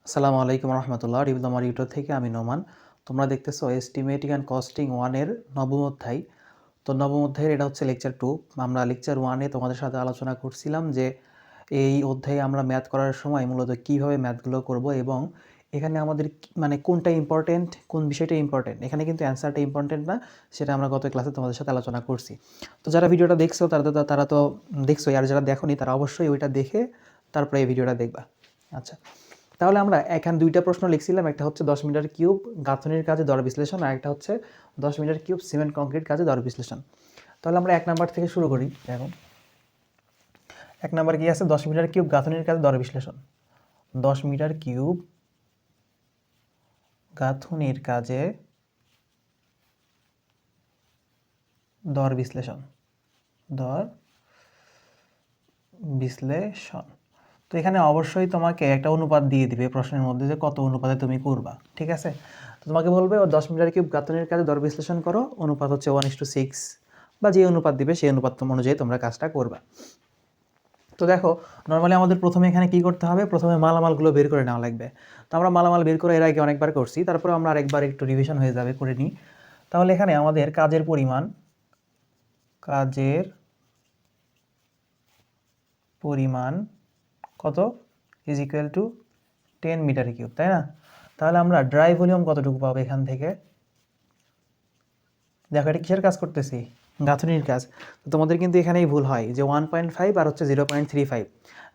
আসসালামু আলাইকুম রহমতুল্লাহ। রিভিল আমার ইউটিউব থেকে আমি নোমান। তোমরা দেখতেছো এস্টিমেটিং অ্যান্ড কস্টিং 1-এর নবম অধ্যায়। তো নবম অধ্যায়ের এটা হচ্ছে লেকচার 2। আমরা লেকচার 1-এ তোমাদের সাথে আলোচনা করছিলাম যে এই অধ্যায়ে আমরা ম্যাথ করার সময় মূলত কীভাবে ম্যাথগুলো করব এবং এখানে আমাদের মানে কোনটা ইম্পর্টেন্ট, কোন বিষয়টা ইম্পর্টেন্ট। এখানে কিন্তু অ্যান্সারটা ইম্পর্টেন্ট না, সেটা আমরা গত ক্লাসে তোমাদের সাথে আলোচনা করছি। তো যারা ভিডিওটা দেখছো তারা তো দেখছোই, আর যারা দেখোনি তারা অবশ্যই ওইটা দেখে তারপরে এই ভিডিওটা দেখবা। আচ্ছা, তাহলে আমরা এখানে দুইটা প্রশ্ন লিখছিলাম। একটা হচ্ছে 10 মিটার কিউব গাঁথনির কাজে দর বিশ্লেষণ, আর একটা হচ্ছে 10 মিটার কিউব সিমেন্ট কংক্রিট কাজে দর বিশ্লেষণ। তাহলে আমরা 1 নাম্বার থেকে শুরু করি। এখন 1 নাম্বার কি আছে? 10 মিটার কিউব গাঁথনির কাজে দর বিশ্লেষণ। 10 মিটার কিউব গাঁথনির কাজে দর বিশ্লেষণ। দর বিশ্লেষণ। তো এখানে অবশ্যই তোমাকে একটা অনুপাত দিয়ে দিবে প্রশ্নের মধ্যে যে কত অনুপাতে তুমি করবা, ঠিক আছে? তো তোমাকে বলবে 10 মিটার কিউব গাঁথনির কাজে দর বিশ্লেষণ করো, অনুপাত হচ্ছে 1:6, বা যে অনুপাত দিবে সেই অনুপাত অনুযায়ী তোমরা কাজটা করবা। তো দেখো, নর্মালি আমাদের প্রথমে এখানে কি করতে হবে? প্রথমে মালামালগুলো বের করে নেওয়া লাগবে। তো আমরা মালামাল বের করে এর আগে অনেকবার করছি, তারপরে আমরা আরেকবার একটু রিভিশন হয়ে যাবে, করে নিই। তাহলে এখানে আমাদের কাজের পরিমাণ কত? Is equal to 10 metre cube, তাই না? তাহলে আমরা ড্রাই ভলিউম কতটুকু পাবো এখান থেকে? দেখো, এটা কিসের কাজ করতেছি? গাঁথনির কাজ। তো তোমাদের কিন্তু এখানেই ভুল হয় যে 1.5 আর হচ্ছে 0.35।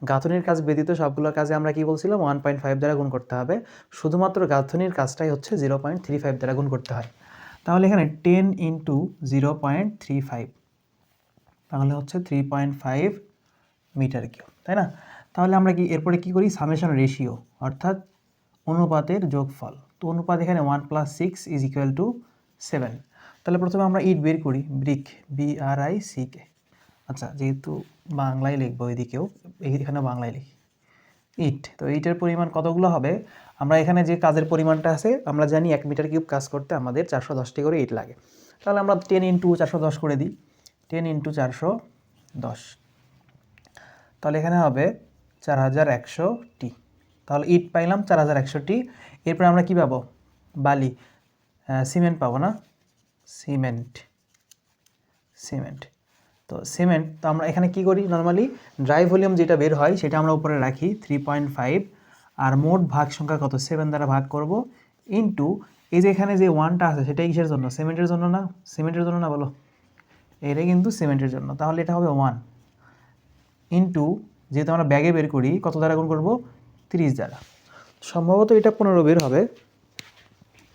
গাঁথনির কাজ ব্যতীত সবগুলো কাজে আমরা কি বলছিলাম? 1.5 দ্বারা গুণ করতে হবে। শুধুমাত্র গাঁথনির কাজটাই হচ্ছে 0.35 দ্বারা গুণ করতে হয়। তাহলে এখানে 10 ইন্টু 0.35, তাহলে হচ্ছে 3.5 মিটার কিউব, তাই না? তাহলে আমরা কি এরপরে কি করি? সামেশন রেশিও, অর্থাৎ অনুপাতের যোগফল। তো অনুপাত এখানে 1 + 6 ইজ ইকুয়াল টু 7। তাহলে প্রথমে আমরা ইট বের করি, ব্রিক, BRICK। আচ্ছা, যেহেতু বাংলায় লিখবো এদিকেও, এখানে বাংলায় লিখি ইট। তো ইটের পরিমাণ কতগুলো হবে? আমরা এখানে যে কাজের পরিমাণটা আছে আমরা জানি 1 মিটার কিউব কাজ করতে আমাদের 410টি করে ইট লাগে। তাহলে আমরা 10 ইন্টু 410 করে দিই, 10 ইন্টু 410। তাহলে এখানে হবে 4100টি। তাহলে ইট পাইলাম 4100টি। এরপরে আমরা কি পাবো? বালি, সিমেন্ট পাবো না? সিমেন্ট। তো সিমেন্ট, তো আমরা এখানে কি করি? নর্মালি ড্রাই ভলিউম যেটা বের হয় সেটা আমরা উপরে রাখি 3.5, আর মোট ভাগ সংখ্যা কত? 7 দ্বারা ভাগ করব, ইন্টু এই যে এখানে যে 1টা আছে সেটা কিসের জন্য? সিমেন্টের জন্য না? সিমেন্টের জন্য না, বলো? এটা কিন্তু সিমেন্টের জন্য। তাহলে এটা হবে 1 ইন্টু, যেহেতু আমরা ব্যাগে বের করি, কত দ্বারা গুণ করব? 30 দ্বারা। সম্ভবত এটা 15 বের হবে,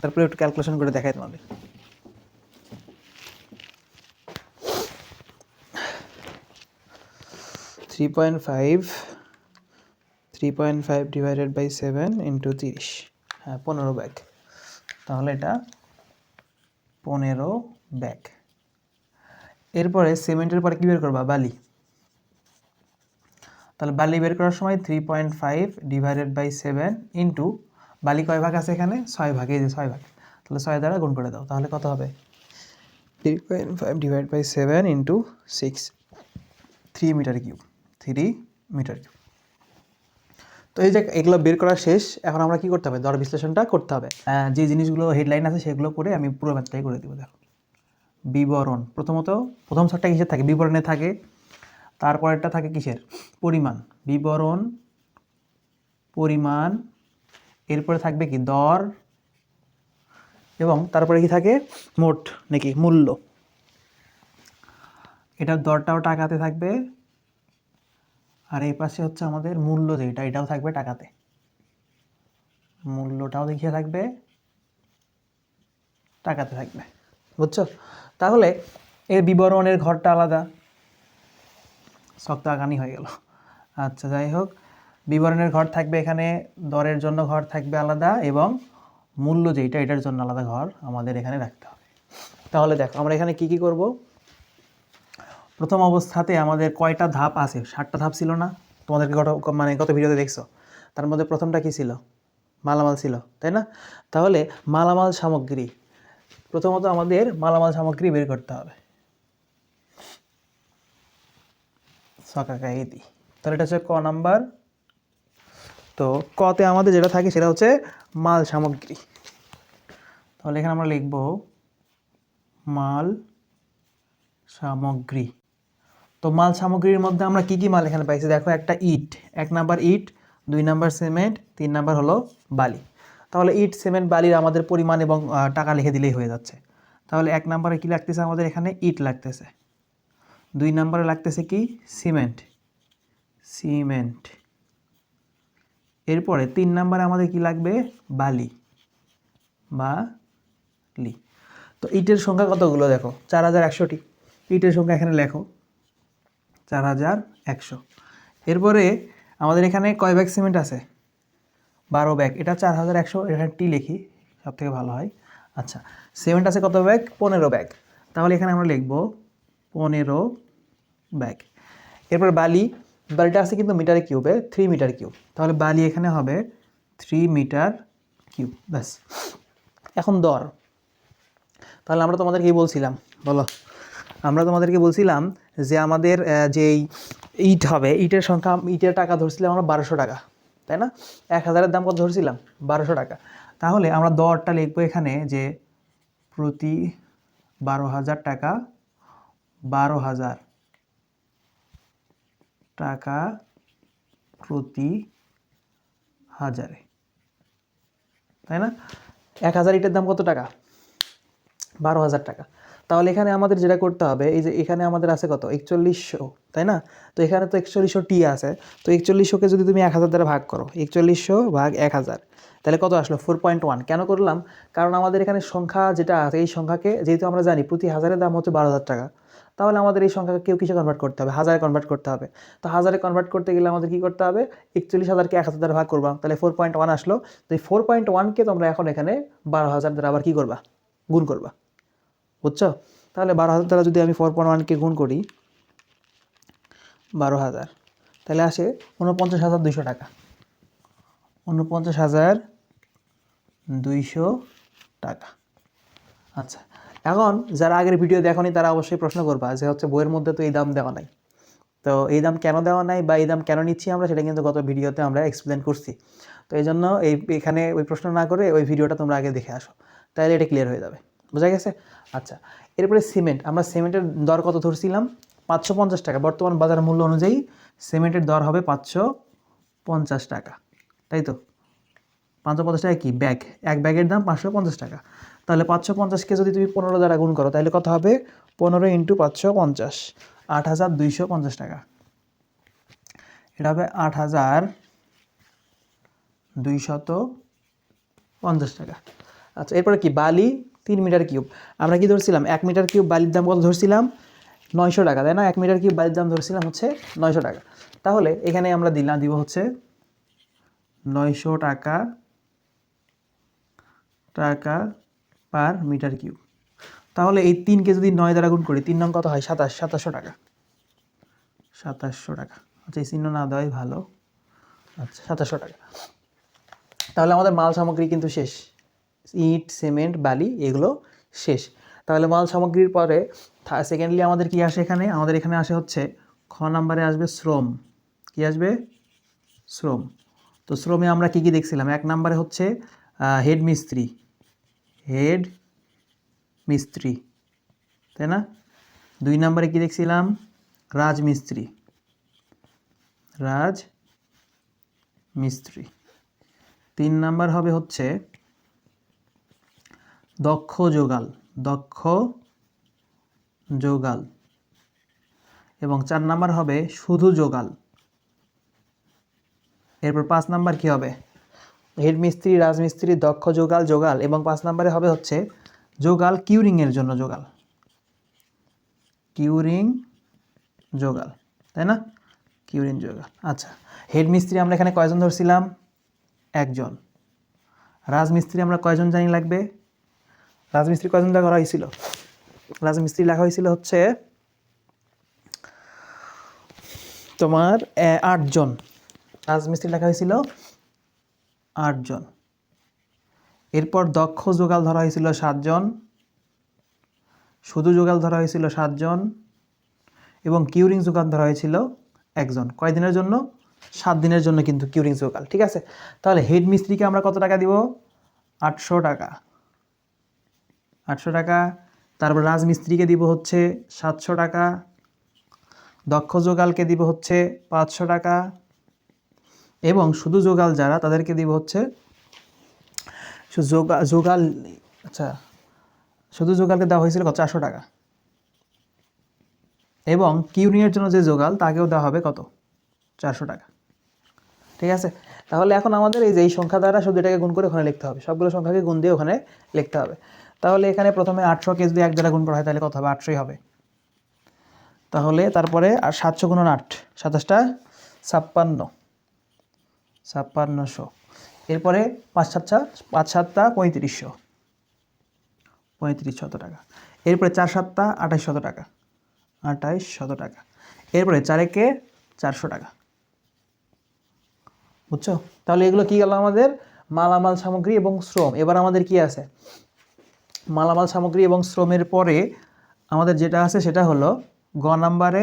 তারপরে একটু ক্যালকুলেশন করে দেখাই তোমাদের। Three point five divided by 7 into 30, হ্যাঁ 15 ব্যাগ। তাহলে এটা 15 ব্যাগ। এরপরে সিমেন্টের পরে কী বের করবা? বালি। তাহলে বালি বের করার সময় 3.5 ডিভাইডেড বাই 7 ইন্টু, বালি কয় ভাগ আছে এখানে? 6 ভাগ, এই যে 6 ভাগ। তাহলে 6 দ্বারা গুণ করে দাও, তাহলে কত হবে? 3.5 divide by 7 into 6, 3 metre cube. তো এই যে এগুলো বের করা শেষ, এখন আমরা কি করতে হবে? দর বিশ্লেষণটা করতে হবে। যে জিনিসগুলো হেডলাইন আছে সেগুলো করে আমি পুরো ম্যাথটাই করে দেবো। দেখো, বিবরণ। প্রথম ছকটা কিসের থাকে? বিবরণে থাকে। তারপরেরটা থাকে কিসের? পরিমাণ। পরিমাণ। এরপরে থাকবে কি? দর। এবং তারপরে কি থাকে? মোট নাকি মূল্য। এটার দরটাও টাকাতে থাকবে, আর এই পাশে হচ্ছে আমাদের মূল্য যেটা, এটাও থাকবে টাকাতে। মূল্যটাও দেখিয়ে থাকবে, টাকাতে থাকবে। বুঝছো? তাহলে এর বিবরণের ঘরটা আলাদা, শক্ত আগানি হয়ে গেল। আচ্ছা, যাই হোক, বিবরণের ঘর থাকবে এখানে, দরের জন্য ঘর থাকবে আলাদা, এবং মূল্য যেটা এটার জন্য আলাদা ঘর আমাদের এখানে রাখতে হবে। তাহলে দেখো আমরা এখানে কি কি করব। প্রথম অবস্থাতে আমাদের কয়টা ধাপ আছে? 7টা ধাপ ছিল না? তোমাদেরকে গত ভিডিওতে দেখছো। তার মধ্যে প্রথমটা কি ছিল? মালামাল ছিল, তাই না? তাহলে মালামাল সামগ্রী, প্রথমত আমাদের মালামাল সামগ্রী বের করতে হবে। তাহলে এটা হচ্ছে ক নাম্বার, তো কতে আমাদের যেটা থাকে সেটা হচ্ছে মাল সামগ্রী। তাহলে এখানে আমরা লিখব মাল সামগ্রী। তো মাল সামগ্রীর মধ্যে আমরা কি কি মাল এখানে পাইছি দেখো, একটা ইট, 1 নাম্বার ইট, 2 নাম্বার সিমেন্ট, 3 নাম্বার হলো বালি। তাহলে ইট সিমেন্ট বালির আমাদের পরিমাণ এবং টাকা লিখে দিলেই হয়ে যাচ্ছে। তাহলে 1 নাম্বারে কি লাগতেছে আমাদের এখানে ইট লাগতেছে, 2 নাম্বারে লাগতেছে কি সিমেন্ট, এরপরে 3 নাম্বারে আমাদের কি লাগবে বালি। তো ইটের সংখ্যা কতগুলো দেখো, 4100টি। ইটের সংখ্যা এখানে লেখো 4100। এরপরে আমাদের এখানে কয় ব্যাগ সিমেন্ট আছে, 12 ব্যাগ, এটা 4100, এখানে টি লিখি সব থেকে ভালো হয়। আচ্ছা, সিমেন্ট আছে কত ব্যাগ, 15 ব্যাগ, তাহলে এখানে আমরা লিখব 15 ব্যাগ। এরপর বালিটা আছে কিন্তু মিটারে কিউবে, 3 মিটার কিউব, তাহলে বালি এখানে হবে 3 মিটার কিউব, ব্যাস। এখন দর, তাহলে আমরা তোমাদের কি বলছিলাম বলো, আমরা তোমাদেরকে বলছিলাম যে আমাদের যেই ইট হবে, ইটের সংখ্যা, ইটের টাকা ধরছিলাম আমরা 1200 টাকা, তাই না? 1000-এর দাম কত ধরছিলাম, 1200 টাকা। তাহলে আমরা দরটা লিখবো এখানে যে প্রতি 12,000 টাকা, 12,000 টাকা প্রতি হাজারে, তাই না? 1000 ইটের দাম কত টাকা, 12,000 টাকা। তাহলে এখানে আমাদের যেটা করতে হবে, এই যে এখানে আমাদের আছে কত 4100, তাই না? তো এখানে তো 4100 টি আছে, তো 4100কে যদি তুমি 1000 দ্বারা ভাগ করো, 4100 ভাগ 1000, তাহলে কত আসলো 4.1। কেন করলাম, কারণ আমাদের এখানে সংখ্যা যেটা আছে এই সংখ্যাকে যেহেতু আমরা জানি প্রতি হাজারের দাম হচ্ছে 12,000 টাকা, তাহলে আমাদের এই সংখ্যাকে কেউ কিসে কনভার্ট করতে হবে, হাজারে কনভার্ট করতে হবে। তো হাজারে কনভার্ট করতে গেলে আমাদের কী করতে হবে, 41,000কে 1000 দ্বারা ভাগ করবা, তাহলে 4.1 আসলো। তো এই 4.1কে তোমরা এখন এখানে 12,000 দ্বারা আবার কী করবা, গুণ করবা, বুঝছো? তাহলে 12,000 দ্বারা যদি আমি 4.1কে গুণ করি 12,000, তাহলে আসে 49,200 টাকা, 49,200 টাকা। আচ্ছা, এখন যারা আগের ভিডিও দেখোনি তারা অবশ্যই প্রশ্ন করবা যে হচ্ছে বইয়ের মধ্যে তো এই দাম দেওয়া নাই, তো এই দাম কেন দেওয়া নাই বা এই দাম কেন নিচ্ছি আমরা, সেটা কিন্তু গত ভিডিওতে আমরা এক্সপ্লেন করছি। তো এই জন্য এখানে ওই প্রশ্ন না করে ওই ভিডিওটা তোমরা আগে দেখে আসো, তাহলে এটা ক্লিয়ার হয়ে যাবে, বোঝা গেছে? আচ্ছা, এরপরে সিমেন্ট, আমরা সিমেন্টের দর কত ধরছিলাম, 550 টাকা। বর্তমান বাজার মূল্য অনুযায়ী সিমেন্টের দর হবে 550 টাকা, তাই তো? 550 টাকা কি ব্যাগ, এক ব্যাগের দাম 550 টাকা। তাহলে 550কে যদি তুমি 15 দ্বারা গুণ করো, তাহলে কত হবে, 15 × 550, 8,250 টাকা। এটা হবে 8,250 টাকা। আচ্ছা, এরপরে কি বালি 3 মিটার কিউব, আমরা কি ধরছিলাম 1 মিটার কিউব বালির দাম কত ধরছিলাম, 900 টাকা, তাই না? 1 মিটার কিউব বালির দাম ধরছিলাম হচ্ছে 900 টাকা। তাহলে এখানে আমরা দিব হচ্ছে 900 টাকা পার মিটার কিউব। তাহলে এই 3কে যদি 9 দ্বারা গুণ করি, 3 নং কত হয়, 2700 টাকা, 2700 টাকা। আচ্ছা, এই চিহ্ন না দেওয়াই ভালো। আচ্ছা, 2700 টাকা। তাহলে আমাদের মাল সামগ্রী কিন্তু শেষ, ইট সিমেন্ট বালি এগুলো শেষ। তাহলে মাল সামগ্রীর পরে সেকেন্ডলি আমাদের কি আসে, এখানে আমাদের এখানে আসে হচ্ছে খ নাম্বারে আসবে শ্রম। কি আসবে, শ্রম। তো শ্রমে আমরা কি কি দেখছিলাম, 1 নাম্বারে হচ্ছে হেড মিস্ত্রি, তাই না? 2 নাম্বারে কি দেখছিলাম, রাজমিস্ত্রি। 3 নাম্বার হবে হচ্ছে দক্ষ যোগাল, এবং 4 নাম্বার হবে শুধু যোগাল। এরপর 5 নাম্বার কি হবে, হেড মিস্ত্রি, রাজমিস্ত্রি, দক্ষ যোগাল, এবং 5 নাম্বারে হবে হচ্ছে যোগাল কিউরিংয়ের জন্য যোগাল, তাই না? কিউরিং যোগাল। আচ্ছা, হেড মিস্ত্রি আমরা এখানে কয়জন ধরছিলাম, 1 জন। রাজমিস্ত্রি আমরা কয়জন জানি লাগবে, রাজমিস্ত্রি কয়জন লেখা হয়েছিল, রাজমিস্ত্রি লেখা হয়েছিল হচ্ছে তোমার 8 জন, রাজমিস্ত্রি লেখা হয়েছিল 8 জন। এরপর দক্ষ যোগাল ধরা হয়েছিল 7 জন, শুধু যোগাল ধরা হয়েছিল 7 জন, এবং কিউরিং যোগাল ধরা হয়েছিল 1 জন। কয়দিনের জন্য, 7 দিনের জন্য কিন্তু কিউরিং যোগাল, ঠিক আছে। তাহলে হেড মিস্ত্রিকে আমরা কত টাকা দিব? 800 টাকা, 800 টাকা। তারপর রাজমিস্ত্রিকে দিব হচ্ছে 700 টাকা, দক্ষ যোগালকে দিব হচ্ছে 500 টাকা, এবং শুধু যোগাল যারা তাদেরকে দিব হচ্ছে যোগাল, আচ্ছা শুধু যোগালকে দেওয়া হয়েছিল কত? 400 টাকা। এবং কিউরিংয়ের জন্য যে যোগাল তাকেও দেওয়া হবে কত? 400 টাকা, ঠিক আছে। তাহলে এখন আমাদের এই যে এই সংখ্যা দ্বারা শুধু এটাকে গুণ করে ওখানে লিখতে হবে, সবগুলো সংখ্যাকে গুণ দিয়ে ওখানে লিখতে হবে। তাহলে এখানে প্রথমে 800কে যদি 1 দ্বারা গুণ করা হয় তাহলে কত হবে? 800ই হবে। তাহলে তারপরে আর 700 গুণন 8, 27টা 56, 5600। এরপরে 5 7টা 3500, 3500 টাকা। এরপরে 4 7টা 2800 টাকা, 2800 টাকা। এরপরে 4 একে 400 টাকা, বুঝছো? তাহলে এগুলো কি গেল আমাদের? মালামাল সামগ্রী এবং শ্রম। এবার আমাদের কি আছে? মালামাল সামগ্রী এবং শ্রমের পরে আমাদের যেটা আছে সেটা হলো গ নাম্বারে,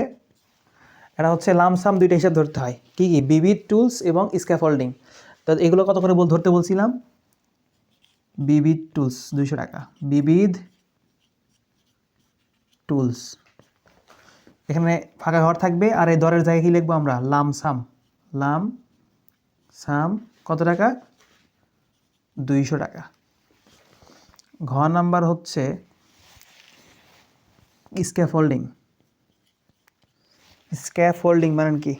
এটা হচ্ছে লামসাম দুইটা হিসাব ধরতে হয়। কি কি? বিবিধ টুলস এবং স্ক্যাফোল্ডিং। তো এগুলো কত করে ধরতে বলছিলাম? বিবিধ টুলস 200 টাকা, বিবিধ টুলস। এখানে ফাঁকা ঘর থাকবে, আর এই দরের জায়গায় কি লিখবো আমরা? লামসাম, লামসাম কত টাকা? 200 টাকা। ঘ নাম্বার হচ্ছে স্ক্যাফোল্ডিং। স্ক্যাফোল্ডিং মানে কি?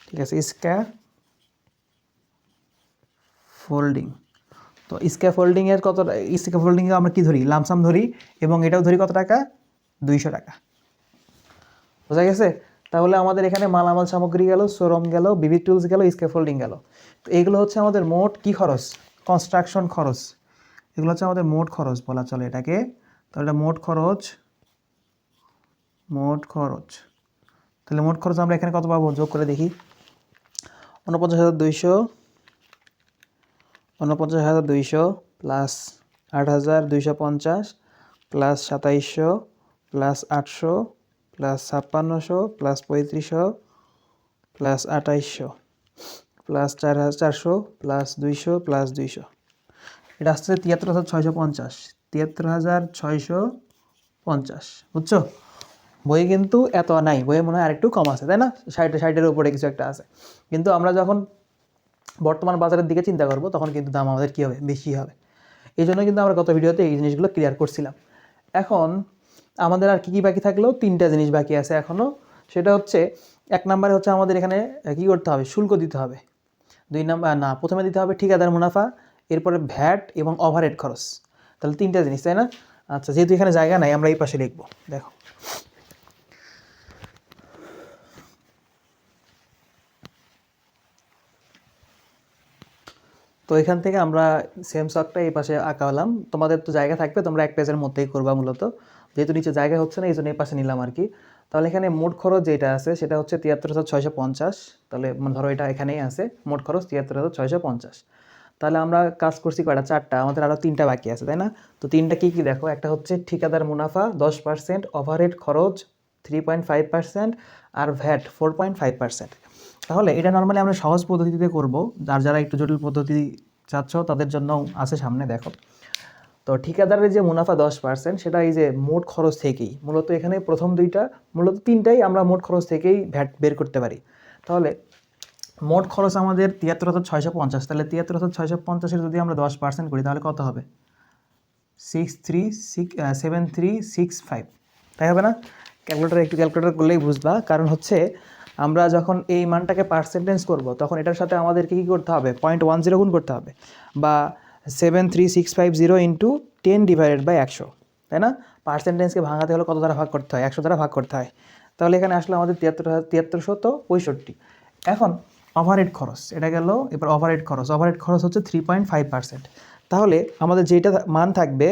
ঠিক আছে, স্ক্যাফোল্ডিং। তো স্ক্যাফোল্ডিংয়ের কত? স্ক্যাফোল্ডিংয়ে আমরা কি ধরি? লামসাম ধরি, এবং এটাও ধরি কত টাকা? 200 টাকা। বোঝা গেছে? তাহলে আমাদের এখানে মালামাল সামগ্রী গেল, শ্রম গেল, বিবিধ টুলস গেল, স্ক্যাফোল্ডিং গেল। তো এগুলো হচ্ছে আমাদের মোট কি খরচ? কনস্ট্রাকশন খরচ। এগুলো হচ্ছে আমাদের মোট খরচ বলা চলে এটাকে। তাহলে এটা মোট খরচ, মোট খরচ। তাহলে মোট খরচ আমরা এখানে কত পাবো? যোগ করে দেখি। 49,200, 49,200 plus 8,250 plus 2700 plus 800 plus 5600 plus 3500 plus 2800 plus 4,400 plus 200 plus 200, এটা আসছে 73,650, 73,650। বুঝছো? বই কিন্তু এত নাই, বইয়ে মনে হয় আরেকটু কম আছে, তাই না? 60-60-এর উপরে কিছু একটা আছে। কিন্তু আমরা যখন বর্তমান বাজারের দিকে চিন্তা করব তখন কিন্তু দাম আমাদের কী হবে? বেশি হবে। এই জন্য কিন্তু আমরা গত ভিডিওতে এই জিনিসগুলো ক্লিয়ার করছিলাম। এখন আমাদের আর কী কী বাকি থাকলো? 3টা জিনিস বাকি আছে এখনও। সেটা হচ্ছে, 1 নম্বরে হচ্ছে আমাদের এখানে কী করতে হবে? শুল্ক দিতে হবে। 2 নম্বর না, প্রথমে দিতে হবে ঠিকাদার মুনাফা, এরপরে ভ্যাট এবং ওভারহেড খরচ। তাহলে 3টা জিনিস, তাই না? আচ্ছা, যেহেতু এখানে জায়গা নাই আমরা এই পাশে লিখবো। দেখো, তো এখান থেকে আমরা সেম শখটা এই পাশে আঁকালাম। তোমাদের তো জায়গা থাকবে, তোমরা এক পেজের মধ্যেই করবা মূলত, যেহেতু নিচে জায়গা হচ্ছে না এই জন্য এই পাশে নিলাম আর কি। তাহলে এখানে মোট খরচ যেটা আছে সেটা হচ্ছে 73,650। তাহলে ধরো এটা এখানেই আছে, মোট খরচ 73,650। তাহলে আমরা কাজ করছি কয়টা? 4টা, আমাদের আরও 3টা বাকি আছে, তাই না? তো 3টা কী কী দেখো? একটা হচ্ছে ঠিকাদার মুনাফা 10%, ওভারহেড খরচ 3.5%, আর ভ্যাট 4.5%। তাহলে এটা নর্মালি আমরা সহজ পদ্ধতিতে করব, আর যারা একটু জটিল পদ্ধতি চাচ্ছ তাদের জন্য আছে সামনে। দেখো, তো ঠিকাদারের যে মুনাফা 10% সেটা এই যে মোট খরচ থেকেই, মূলত এখানে প্রথম 2টা, মূলত 3টাই আমরা মোট খরচ থেকেই ভ্যাট বের করতে পারি। তাহলে মোট খরচ আমাদের 73,650। তাহলে 73,650-এর যদি আমরা 10% করি তাহলে কত হবে? 7365, তাই হবে না? ক্যালকুলেটর করলেই বুঝবা। কারণ হচ্ছে আমরা যখন এই মানটাকে পার্সেন্টেজ করব তখন এটার সাথে আমাদেরকে কী করতে হবে? 0.10 গুণ করতে হবে, বা 73,650 ইন্টু 10/100, তাই না? পার্সেন্টেজকে ভাঙাতে হলে কত দ্বারা ভাগ করতে হয়? 100 দ্বারা ভাগ করতে হয়। তাহলে এখানে আসলে আমাদের 7365। এখন ওভারহেড খরচ এটা গেল। এবার ওভারহেড খরচ হচ্ছে 3.5%। তাহলে আমাদের যেটা মান থাকবে,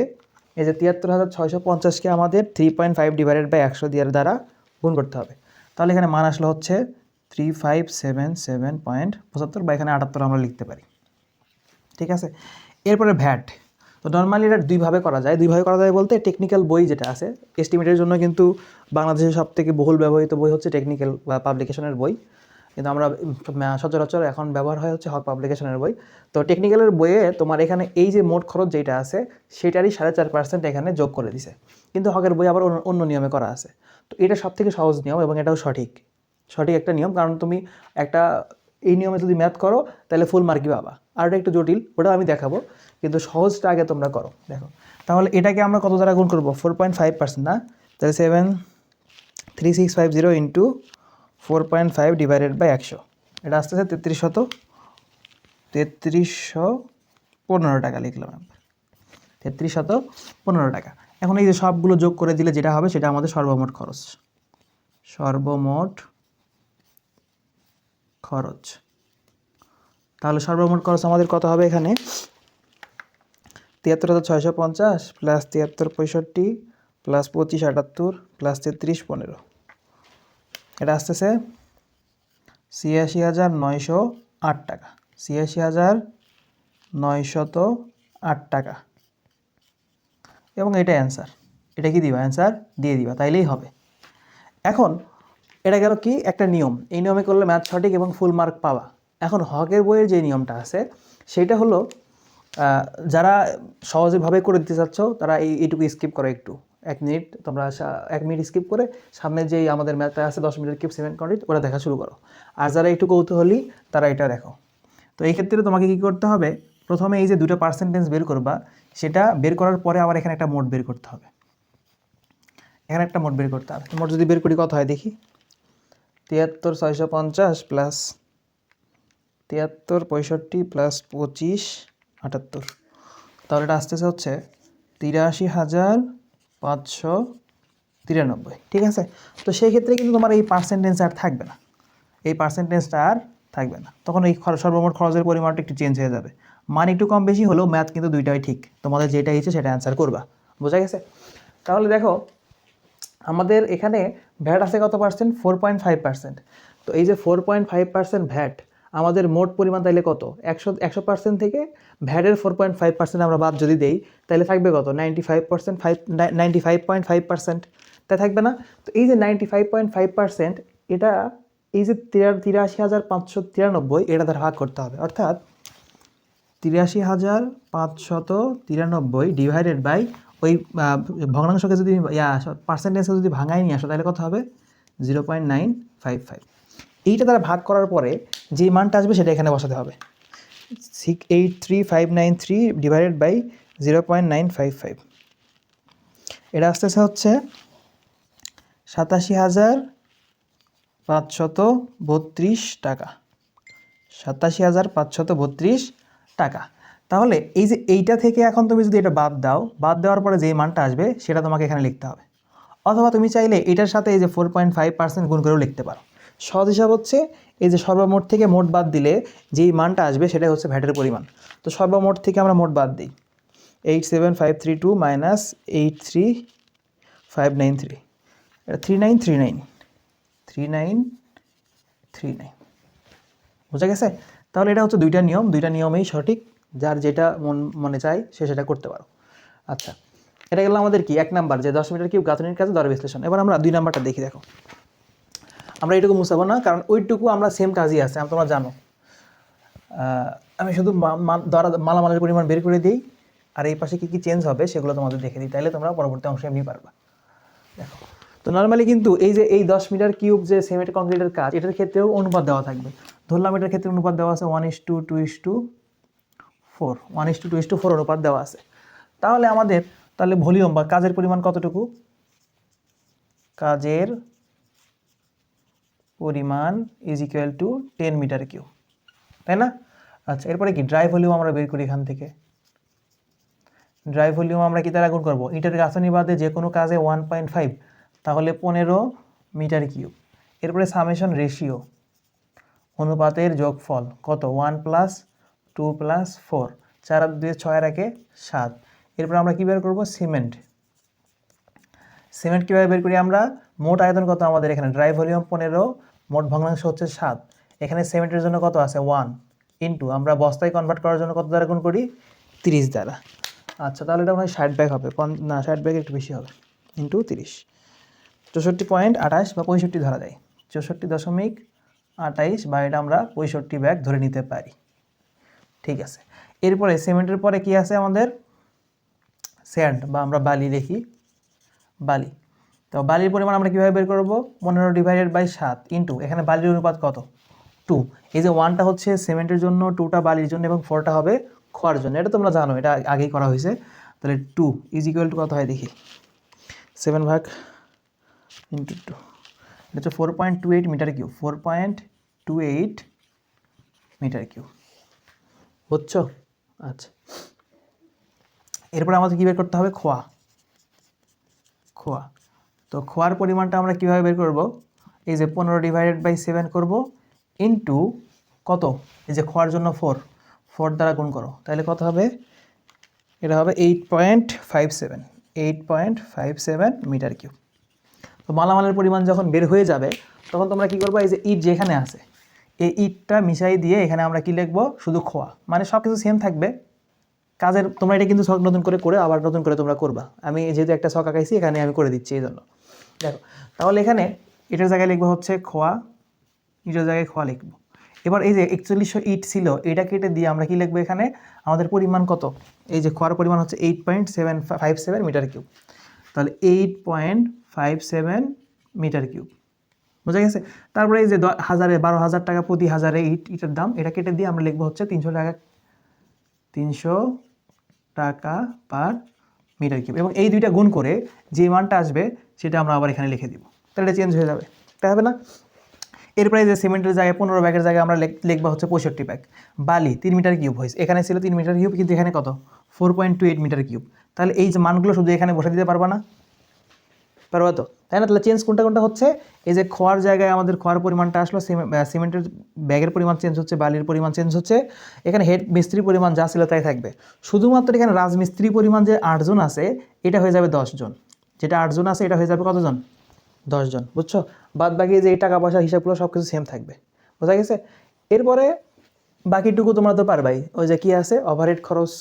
এই যে 73,650কে আমাদের 3.5/100 দ্বারা গুণ করতে হবে। তাহলে এখানে মান আসলে হচ্ছে 3577.75, বা এখানে 78 আমরা লিখতে পারি, ঠিক আছে? এরপরে ভ্যাট। তো নর্মালি এটা দুইভাবে করা যায়। বলতে টেকনিক্যাল বই যেটা আছে এস্টিমেটের জন্য, কিন্তু বাংলাদেশের সবথেকে বহুল ব্যবহৃত বই হচ্ছে টেকনিক্যাল বা পাবলিকেশনের বই। কিন্তু আমরা সচরাচর এখন ব্যবহার হয় হচ্ছে হক পাবলিকেশনের বই। তো টেকনিক্যালের বইয়ে তোমার এখানে এই যে মোট খরচ যেটা আছে সেটারই 4.5% এখানে যোগ করে দিছে, কিন্তু হকের বই আবার অন্য নিয়মে করা আছে। তো এটা সবথেকে সহজ নিয়ম এবং এটাও সঠিক একটা নিয়ম, কারণ তুমি একটা এই নিয়মে যদি ম্যাথ করো তাহলে ফুল মার্কই পাবা। আর এটা একটু জটিল, ওটা আমি দেখাবো, কিন্তু সহজটা আগে তোমরা করো। দেখো তাহলে এটাকে আমরা কত দ্বারা গুণ করবো? 4.5% না, তাহলে 73650 ইন্টু 4.5 ডিভাইডেড বাই 100, এটা আসতেছে 3315 টাকা লিখলাম আমরা, 3315 টাকা। এখন এই যে সবগুলো যোগ করে দিলে যেটা হবে সেটা আমাদের সর্বমোট খরচ। তাহলে সর্বমোট খরচ আমাদের কত হবে এখানে? 73,650 প্লাস 7365 প্লাস 2578 প্লাস 3315, এটা আসতেছে 86,908 টাকা। 86,908 টাকা, এবং এটা অ্যান্সার। এটা কি দিবা? অ্যান্সার দিয়ে দিবা, তাইলেই হবে। এখন এটা গেল কি একটা নিয়ম, এই নিয়মে করলে ম্যাথ সঠিক এবং ফুল মার্ক পাওয়া। এখন হকের বইয়ের যে নিয়মটা আছে সেটা হলো যারা সহজভাবে করে দিতে চাচ্ছ তারা এইটুকু স্কিপ করো, একটু 1 মিনিট তোমরা 1 মিনিট স্কিপ করে সামনে যেই আমাদের ম্যাথটা আছে 10 মিনিটের কিউব 7 কমপ্লিট ওটা দেখা শুরু করো। আর যারা একটু কৌতূহলী তারা এটা দেখো। তো এই ক্ষেত্রে তোমাকে কী করতে হবে? প্রথমে এই যে দুটো পার্সেন্টেজ বের করবা, সেটা বের করার পরে আবার এখানে একটা মোট বের করতে হবে। মোট যদি বের করি কত হয় দেখি? 73,650 প্লাস 7365 প্লাস 2578, তাহলে এটা আসতেছে হচ্ছে 83,593। ঠিক আছে? তো সেই ক্ষেত্রে কিন্তু তোমার এই পার্সেন্টেজটা আর থাকবে না, তখন এই সর্বমোট খরচের পরিমাণটা একটু চেঞ্জ হয়ে যাবে। মান একটু কম বেশি হলেও ম্যাথ কিন্তু দুইটাই ঠিক, তোমাদের যেটা ইচ্ছে সেটা অ্যান্সার করবা। বোঝা গেছে? তাহলে দেখো আমাদের এখানে ভ্যাট আছে কত পার্সেন্ট? 4.5%। তো এই যে 4.5% ভ্যাট আমাদের মোট পরিমাণ তাইলে কত? 100% থেকে ভ্যাটের 4.5% আমরা বাদ যদি দেই তাহলে থাকবে কত? 95.5%, তাই থাকবে না? তো এই যে 95.5% এটা এই যে 83,593 এটা দ্বারা ভাগ করতে হবে, অর্থাৎ 83,593 ডিভাইডেড বাই ওই ভগ্নাংশকে যদি পার্সেন্টেজকে যদি ভাঙায় নিয়ে আসো তাহলে কত হবে? 0.955। এইটা দ্বারা ভাগ করার পরে যে মানটা আসবে সেটা এখানে বসাতে হবে। 683,593 ডিভাইডেড বাই 0.955, এটা আসতেছে হচ্ছে 87,532 টাকা। 87,532 টাকা। তাহলে এই যে এইটা থেকে এখন তুমি যদি এটা বাদ দেওয়ার পরে যে মানটা আসবে সেটা তোমাকে এখানে লিখতে হবে, অথবা তুমি চাইলে এটার সাথে এই যে 4.5% গুণ করেও লিখতে পারো। সহজ হিসাব হচ্ছে এই যে সর্বমোট থেকে মোট বাদ দিলে যেই মানটা আসবে সেটাই হচ্ছে ভ্যাটের পরিমাণ। তো সর্বমোট থেকে আমরা মোট বাদ দিই 87,532 মাইনাস 83,593, এটা 3939। বোঝা গেছে? তাহলে এটা হচ্ছে দুইটা নিয়মেই সঠিক, যার যেটা মনে চায় সে সেটা করতে পারো। আচ্ছা, এটা গেল আমাদের কি 1 নাম্বার, যে 10 মিটার কিউব গাঁথনির কাজে দর বিশ্লেষণ। এবার আমরা 2 নাম্বারটা দেখি। দেখো আমরা এইটুকু মুছাবো না, কারণ ওইটুকু আমরা সেম কাজই আছে, তোমরা জানো। আমি শুধু মালামালের পরিমাণ বের করে দিই, আর এই পাশে কী কী চেঞ্জ হবে সেগুলো তোমাদের দেখে দিই, তাহলে তোমরা পরবর্তী অংশে এমনি পারবা। দেখো তো নর্মালি কিন্তু এই যে এই 10 মিটার কিউব যে সিমেন্ট কংক্রিটের কাজ, এটার ক্ষেত্রেও অনুপাত দেওয়া থাকবে। ধরলাম এটার ক্ষেত্রে অনুপাত দেওয়া আছে 1:2:4, 1:2:4 অনুপাত দেওয়া আছে। তাহলে আমাদের ভলিউম বা কাজের পরিমাণ কতটুকু? কাজের পরিমাণ is equal to 10 metre cube, তাই না? আচ্ছা, এরপরে কি ড্রাই ভলিউম আমরা বের করি এখান থেকে। ড্রাই ভলিউম আমরা কি দ্বারা গুণ করবো? ইটের গাঁথনি বাদে যে কোনো কাজে 1.5, তাহলে 15 মিটার কিউব। এরপরে সামেশন রেশিও, অনুপাতের যোগফল কত? 1 + 2 + 4, 4 আর 2 6 আর 1 7। এরপর আমরা কী বের করবো? সিমেন্ট কীভাবে বের করি আমরা? মোট আয়তন কত আমাদের এখানে? ড্রাই ভলিউম 15, মোট ভগ্নাংশ হচ্ছে 7। এখানে সিমেন্টের জন্য কত আছে? 1 ইন্টু আমরা বস্তায় কনভার্ট করার জন্য কত দ্বারা গুণ করি? 30 দ্বারা। আচ্ছা, তাহলে এটা হয় 60 ব্যাগ হবে, না 60 ব্যাগ একটু বেশি হবে, ইন্টু 30, 64.28 বা 65 ধরা যায়, 64.28 28 বা এটা আমরা 65 ব্যাগ ধরে নিতে পারি। ঠিক আছে, এরপরে সিমেন্টের পরে কি আছে আমাদের? স্যান্ড বা আমরা বালি লিখি, বালি। তো বালির পরিমাণ আমরা কীভাবে বের করবো? 15 ডিভাইডেড বাই 7 ইন্টু, এখানে বালির অনুপাত কত? 2। এই যে 1টা হচ্ছে সিমেন্টের জন্য, 2টা বালির জন্য এবং 4টা হবে খোয়ার জন্য। এটা তোমরা জানো, এটা আগেই করা হয়েছে। তাহলে 2 ইজ ইকুয়াল টু কত হয় দেখি? 7 ভাগ ইন্টু 2, এটা হচ্ছে 4.28 মিটার কিউব। 4.28 মিটার কিউব, বুঝছো? আচ্ছা, এরপরে আমাদের কী বের করতে হবে? খোয়া। খোয়া। তো খোয়ার পরিমাণটা আমরা কীভাবে বের করব? এই যে 15 ডিভাইডেড বাই 7 করব ইন্টু কত? এই যে খোয়ার জন্য 4 দ্বারা গুণ করো, তাহলে কত হবে? এটা হবে 8.57 মিটার কিউব। তো মালামালের পরিমাণ যখন বের হয়ে যাবে তখন তোমরা কী করবো? এই যে ইট যেখানে আছে, এই ইটটা মিশাই দিয়ে এখানে আমরা কি লিখবো? শুধু খোয়া। মানে সব কিছু সেম থাকবে। কাজের তোমরা এটা কিন্তু ছক নতুন করে আবার নতুন করে তোমরা করবা। আমি যেহেতু একটা ছক আঁকাইছি এখানে আমি করে দিচ্ছি এই জন্য। দেখো, তাহলে এখানে এটার জায়গায় লিখবো হচ্ছে খোয়া, ইটের জায়গায় খোয়া লিখবো। এবার এই যে 4100 ইট ছিল, এটা কেটে দিয়ে আমরা কি লিখবো এখানে? আমাদের পরিমাণ কত? এই যে খোয়ার পরিমাণ হচ্ছে 8.757 মিটার কিউব। তাহলে 8.57 মিটার কিউব, বোঝা গেছে? তারপরে এই যে 12,000 টাকা প্রতি হাজারে ইটের দাম, এটা কেটে দিয়ে আমরা লিখবো হচ্ছে 300 টাকা পার মিটার কিউব। এবং এই দুইটা গুণ করে যে মানটা আসবে সেটা আমরা আবার এখানে লিখে দিব, তাহলে এটা চেঞ্জ হয়ে যাবে, তাই হবে না? এরপরে যে সিমেন্টের জায়গায় 15 ব্যাগের জায়গায় আমরা লিখবা হচ্ছে 65 ব্যাগ। বালি 3 মিটার কিউব হয়েছে, এখানে ছিল 3 মিটার কিউব, কিন্তু এখানে কত? 4.28 মিটার কিউব। তাহলে এই যে মানগুলো শুধু এখানে বসে দিতে পারবা না? পারবা তো, তাই না? তাহলে চেঞ্জ কোনটা হচ্ছে? এই যে খোয়ার জায়গায় আমাদের খোয়ার পরিমাণটা আসলো, সিমেন্টের ব্যাগের পরিমাণ চেঞ্জ হচ্ছে, বালির পরিমাণ চেঞ্জ হচ্ছে, এখানে হেড মিস্ত্রি পরিমাণ যা ছিল তাই থাকবে। শুধুমাত্র এখানে রাজমিস্ত্রি পরিমাণ যে 8 জন আছে এটা হয়ে যাবে 10 জন। যেটা 8 জন আছে এটা হয়ে যাবে কতজন? 10 জন, বুঝছো? বাদ বাকি যে এই টাকা পয়সা হিসাবগুলো সব কিছু সেম থাকবে, বোঝা গেছে? এরপরে বাকিটুকু তোমরা তো পারবাই। ওই যে কী আছে? ওভারহেড খরচ,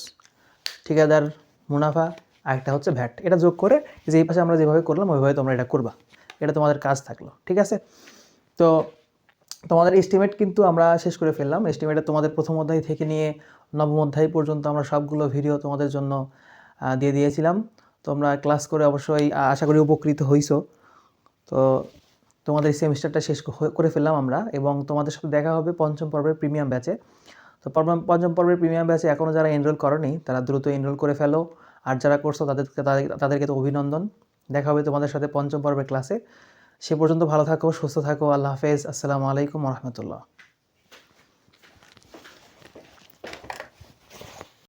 ঠিকাদার, মুনাফা, আরেকটা হচ্ছে ভ্যাট। এটা যোগ করে যে এই পাশে আমরা যেভাবে করলাম ওইভাবে তোমরা এটা করবা। এটা তোমাদের কাজ থাকলো, ঠিক আছে? তো তোমাদের এস্টিমেট কিন্তু আমরা শেষ করে ফেললাম। এস্টিমেটে তোমাদের প্রথম অধ্যায় থেকে নিয়ে নবম অধ্যায় পর্যন্ত আমরা সবগুলো ভিডিও তোমাদের জন্য দিয়ে দিয়েছিলাম। তোমরা ক্লাস করে অবশ্যই আশা করি উপকৃত হইছো। তো তোমাদের সেমিস্টারটা শেষ করে ফেললাম আমরা, এবং তোমাদের সাথে দেখা হবে পঞ্চম পর্বের প্রিমিয়াম ব্যাচে। তো পঞ্চম পর্বের প্রিমিয়াম ব্যাচে এখনও যারা এনরোল করনি তারা দ্রুত এনরোল করে ফেলো, আর যারা করছো তাদেরকে তো অভিনন্দন। দেখা হবে তোমাদের সাথে পঞ্চম পর্বের ক্লাসে। সে পর্যন্ত ভালো থাকো, সুস্থ থাকো। আল্লাহ হাফেজ। আসসালামু আলাইকুম ওয়া রাহমাতুল্লাহ।